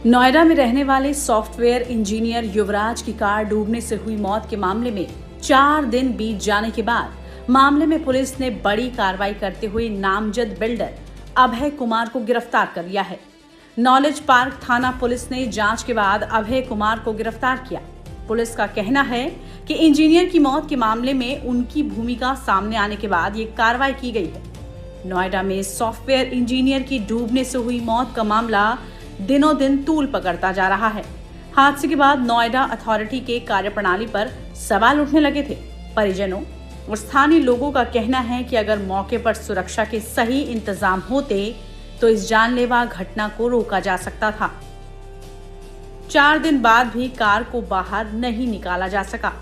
नोएडा में रहने वाले सॉफ्टवेयर इंजीनियर युवराज की कार डूबने से हुई मौत के मामले में 4 दिन बीत जाने के बाद मामले में पुलिस ने बड़ी कार्रवाई करते हुए नामजद बिल्डर अभय कुमार को गिरफ्तार कर लिया है। नॉलेज पार्क थाना पुलिस ने जांच के बाद अभय कुमार को गिरफ्तार किया। पुलिस का कहना है कि इंजीनियर की मौत के मामले में उनकी भूमिका सामने आने के बाद ये कार्रवाई की गई है। नोएडा में सॉफ्टवेयर इंजीनियर की डूबने से हुई मौत का मामला दिनों दिन तूल पकड़ता जा रहा है। हादसे के बाद नोएडा अथॉरिटी के कार्यप्रणाली पर सवाल उठने लगे थे। परिजनों और स्थानीय लोगों का कहना है कि अगर मौके पर सुरक्षा के सही इंतजाम होते तो इस जानलेवा घटना को रोका जा सकता था। 4 दिन बाद भी कार को बाहर नहीं निकाला जा सका।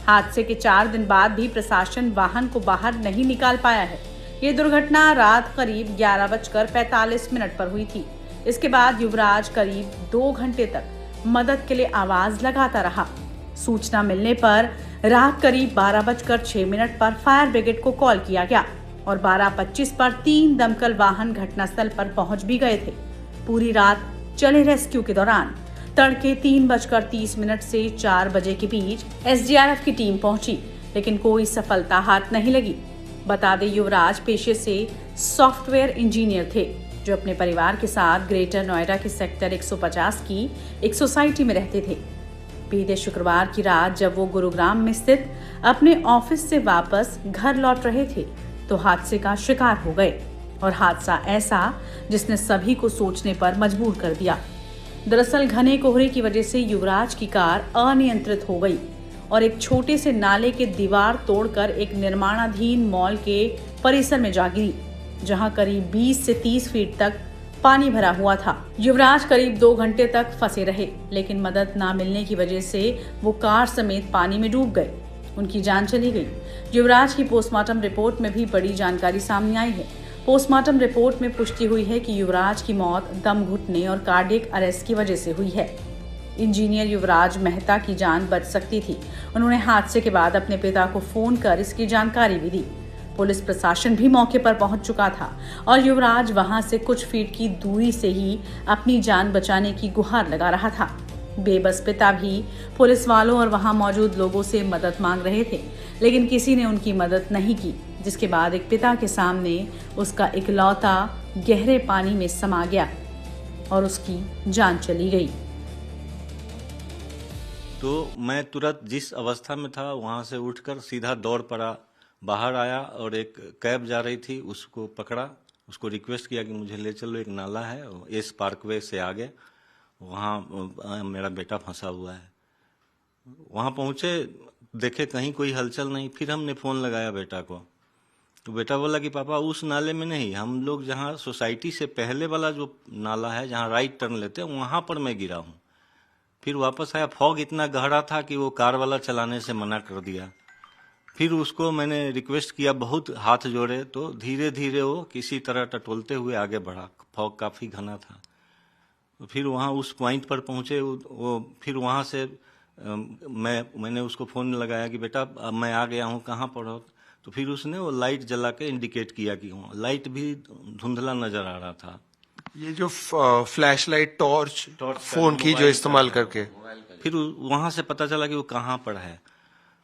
हादसे के 4 दिन बाद भी प्रशासन वाहन को बाहर नहीं निकाल पाया है। ये दुर्घटना रात करीब 11:45 पर हुई थी। इसके बाद युवराज करीब 2 घंटे तक मदद के लिए आवाज लगाता रहा। सूचना मिलने पर रात करीब 12:06 पर फायर ब्रिगेड को कॉल किया गया और 12:25 पर 3 दमकल वाहन घटनास्थल पर पहुंच भी गए थे। पूरी रात चले रेस्क्यू के दौरान तड़के 3:30 से 4 बजे के बीच एसडीआरएफ की टीम पहुंची, लेकिन कोई सफलता हाथ नहीं लगी। बता दें, युवराज पेशे से सॉफ्टवेयर इंजीनियर थे जो अपने परिवार के साथ ग्रेटर नोएडा के सेक्टर 150 की एक सोसाइटी में रहते थे। बीते शुक्रवार की रात जब वो गुरुग्राम में स्थित अपने ऑफिस से वापस घर लौट रहे थे तो हादसे का शिकार हो गए और हादसा ऐसा जिसने सभी को सोचने पर मजबूर कर दिया। दरअसल घने कोहरे की वजह से युवराज की कार अनियंत्रित हो गई और एक छोटे से नाले के दीवार तोड़कर एक निर्माणाधीन मॉल के परिसर में जा गिरी, जहां करीब 20 से 30 फीट तक पानी भरा हुआ था। युवराज करीब 2 घंटे तक फंसे रहे, लेकिन मदद न मिलने की वजह से वो कार समेत पानी में डूब गए। उनकी जान चली गई। युवराज की पोस्टमार्टम रिपोर्ट में भी बड़ी जानकारी सामने आई है। पोस्टमार्टम रिपोर्ट में पुष्टि हुई है कि युवराज की मौत दम घुटने और कार्डियक अरेस्ट की वजह से हुई है। इंजीनियर युवराज मेहता की जान बच सकती थी। उन्होंने हादसे के बाद अपने पिता को फोन कर इसकी जानकारी भी दी। पुलिस प्रशासन भी मौके पर पहुंच चुका था और युवराज वहां से कुछ फीट की दूरी से ही अपनी जान बचाने की गुहार लगा रहा था। बेबस पिता भी पुलिस वालों और वहां मौजूद लोगों से मदद मांग रहे थे, लेकिन किसी ने उनकी मदद नहीं की, जिसके बाद एक पिता के सामने उसका इकलौता गहरे पानी में समा गया और उसकी जान चली गई। तो मैं तुरंत जिस अवस्था में था वहां से उठकर सीधा दौड़ पड़ा, बाहर आया और एक कैब जा रही थी उसको पकड़ा, उसको रिक्वेस्ट किया कि मुझे ले चलो, एक नाला है एस पार्कवे से आगे, वहाँ मेरा बेटा फंसा हुआ है। वहाँ पहुँचे, देखे कहीं कोई हलचल नहीं। फिर हमने फ़ोन लगाया बेटा को, तो बेटा बोला कि पापा उस नाले में नहीं, हम लोग जहाँ सोसाइटी से पहले वाला जो नाला है जहाँ राइट टर्न लेते हैं वहाँ पर मैं गिरा हूँ। फिर वापस आया, फॉग इतना गहरा था कि वो कार वाला चलाने से मना कर दिया। फिर उसको मैंने रिक्वेस्ट किया, बहुत हाथ जोड़े, तो धीरे धीरे वो किसी तरह टटोलते हुए आगे बढ़ा। फॉग काफ़ी घना था। तो फिर वहाँ उस पॉइंट पर पहुँचे वो, फिर वहाँ से मैंने उसको फ़ोन लगाया कि बेटा अब मैं आ गया हूँ, कहाँ पर हो? तो फिर उसने वो लाइट जला के इंडिकेट किया कि वहाँ लाइट भी धुंधला नज़र आ रहा था। ये जो फ्लैश लाइट टॉर्च फोन की जो इस्तेमाल करके, फिर वहाँ से पता चला कि वो कहाँ पर है।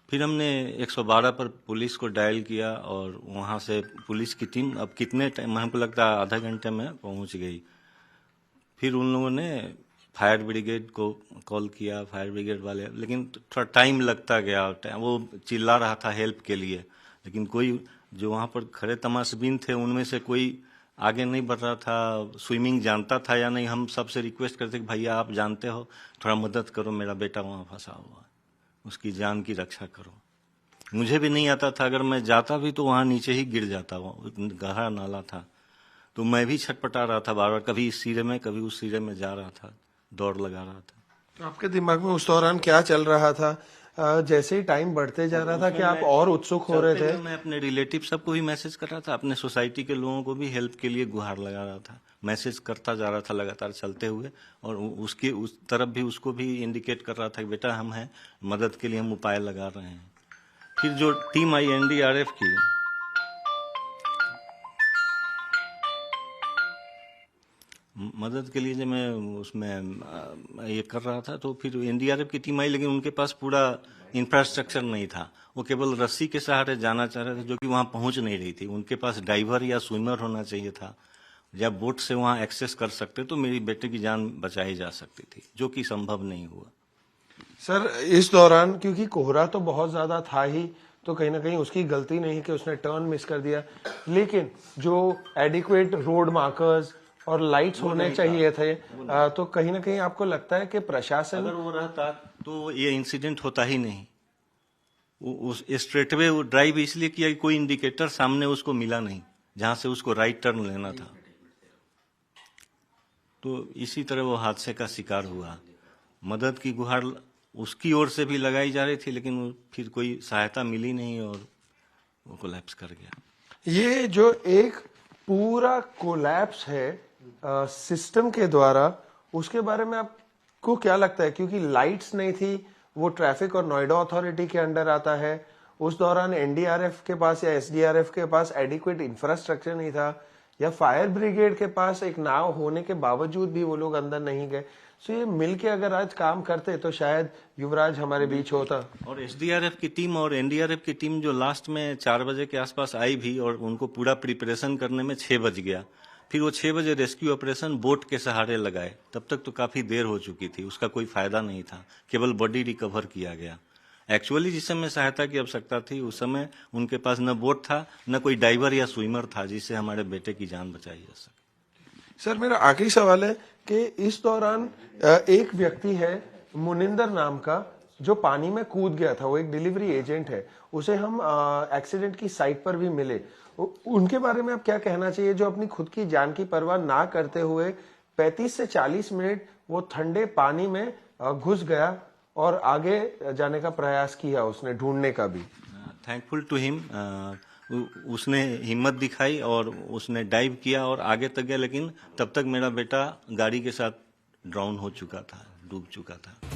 फिर हमने 112 पर पुलिस को डायल किया और वहाँ से पुलिस की टीम अब कितने टाइम, हमको लगता है आधा घंटे में पहुँच गई। फिर उन लोगों ने फायर ब्रिगेड को कॉल किया, फायर ब्रिगेड वाले, लेकिन थोड़ा टाइम लगता गया। वो चिल्ला रहा था हेल्प के लिए, लेकिन कोई जो वहाँ पर खड़े तमाशबीन थे उनमें से कोई आगे नहीं बढ़ रहा था। स्विमिंग जानता था या नहीं, हम सबसे रिक्वेस्ट करते कि भैया आप जानते हो, थोड़ा मदद करो, मेरा बेटा वहाँ फंसा हुआ है, उसकी जान की रक्षा करो। मुझे भी नहीं आता था, अगर मैं जाता भी तो वहाँ नीचे ही गिर जाता, वो गहरा नाला था। तो मैं भी छटपटा रहा था बार बार, कभी इस सिरे में कभी उस सिरे में जा रहा था, दौड़ लगा रहा था। तो आपके दिमाग में उस दौरान क्या चल रहा था? जैसे ही टाइम बढ़ते जा रहा था कि आप और उत्सुक हो रहे थे? मैं अपने रिलेटिव सबको भी मैसेज कर रहा था, अपने सोसाइटी के लोगों को भी हेल्प के लिए गुहार लगा रहा था, मैसेज करता जा रहा था लगातार चलते हुए, और उसकी उस तरफ भी उसको भी इंडिकेट कर रहा था कि बेटा हम हैं, मदद के लिए हम उपाय लगा रहे हैं। फिर जो टीम आई एनडीआरएफ की, मदद के लिए जब मैं उसमें ये कर रहा था तो फिर एनडीआरएफ की टीम आई, लेकिन उनके पास पूरा इंफ्रास्ट्रक्चर नहीं था। वो केवल रस्सी के सहारे जाना चाह रहे थे, जो कि वहां पहुंच नहीं रही थी। उनके पास डाइवर या स्विमर होना चाहिए था, या बोट से वहां एक्सेस कर सकते तो मेरी बेटे की जान बचाई जा सकती थी, जो कि संभव नहीं हुआ। सर इस दौरान क्योंकि कोहरा तो बहुत ज्यादा था ही, तो कहीं ना कहीं उसकी गलती नहीं कि उसने टर्न मिस कर दिया, लेकिन जो एडिक्वेट रोड मार्कर्स और लाइट्स होने चाहिए थे, तो कहीं ना कहीं आपको लगता है कि प्रशासन, अगर वो रहता तो ये इंसिडेंट होता ही नहीं। उस स्ट्रेटवे वो ड्राइव इसलिए किया कि कोई इंडिकेटर सामने उसको मिला नहीं जहां से उसको राइट टर्न लेना था, तो इसी तरह वो हादसे का शिकार हुआ। मदद की गुहार उसकी ओर से भी लगाई जा रही थी, लेकिन फिर कोई सहायता मिली नहीं और वो कोलैप्स कर गया। ये जो एक पूरा कोलैप्स है सिस्टम के द्वारा, उसके बारे में आपको क्या लगता है? क्योंकि लाइट्स नहीं थी, वो ट्रैफिक और नोएडा अथॉरिटी के अंडर आता है। उस दौरान एनडीआरएफ के पास या एसडीआरएफ के पास एडिक्वेट इंफ्रास्ट्रक्चर नहीं था, या फायर ब्रिगेड के पास एक नाव होने के बावजूद भी वो लोग अंदर नहीं गए। सो ये मिलके अगर आज काम करते तो शायद युवराज हमारे बीच होता। और एसडीआरएफ की टीम और एनडीआरएफ की टीम जो लास्ट में 4 बजे के आसपास आई भी, और उनको पूरा प्रिपरेशन करने में 6 बज गया। फिर वो 6 बजे रेस्क्यू ऑपरेशन बोट के सहारे लगाए, तब तक तो काफी देर हो चुकी थी, उसका कोई फायदा नहीं था, केवल बॉडी रिकवर किया गया। एक्चुअली जिस समय सहायता की आवश्यकता थी उस समय उनके पास न बोट था, न कोई डाइवर या स्विमर था जिससे हमारे बेटे की जान बचाई जा सके। सर मेरा आखिरी सवाल है कि इस दौरान एक व्यक्ति है मुनिंदर नाम का, जो पानी में कूद गया था, वो एक डिलीवरी एजेंट है, उसे हम एक्सीडेंट की साइट पर भी मिले। उनके बारे में आप क्या कहना चाहिए, जो अपनी खुद की जान की परवाह ना करते हुए 35 से 40 मिनट वो ठंडे पानी में घुस गया और आगे जाने का प्रयास किया, उसने ढूंढने का भी। थैंकफुल टू हिम, उसने हिम्मत दिखाई और उसने डाइव किया और आगे तक गया, लेकिन तब तक मेरा बेटा गाड़ी के साथ ड्राउन हो चुका था, डूब चुका था।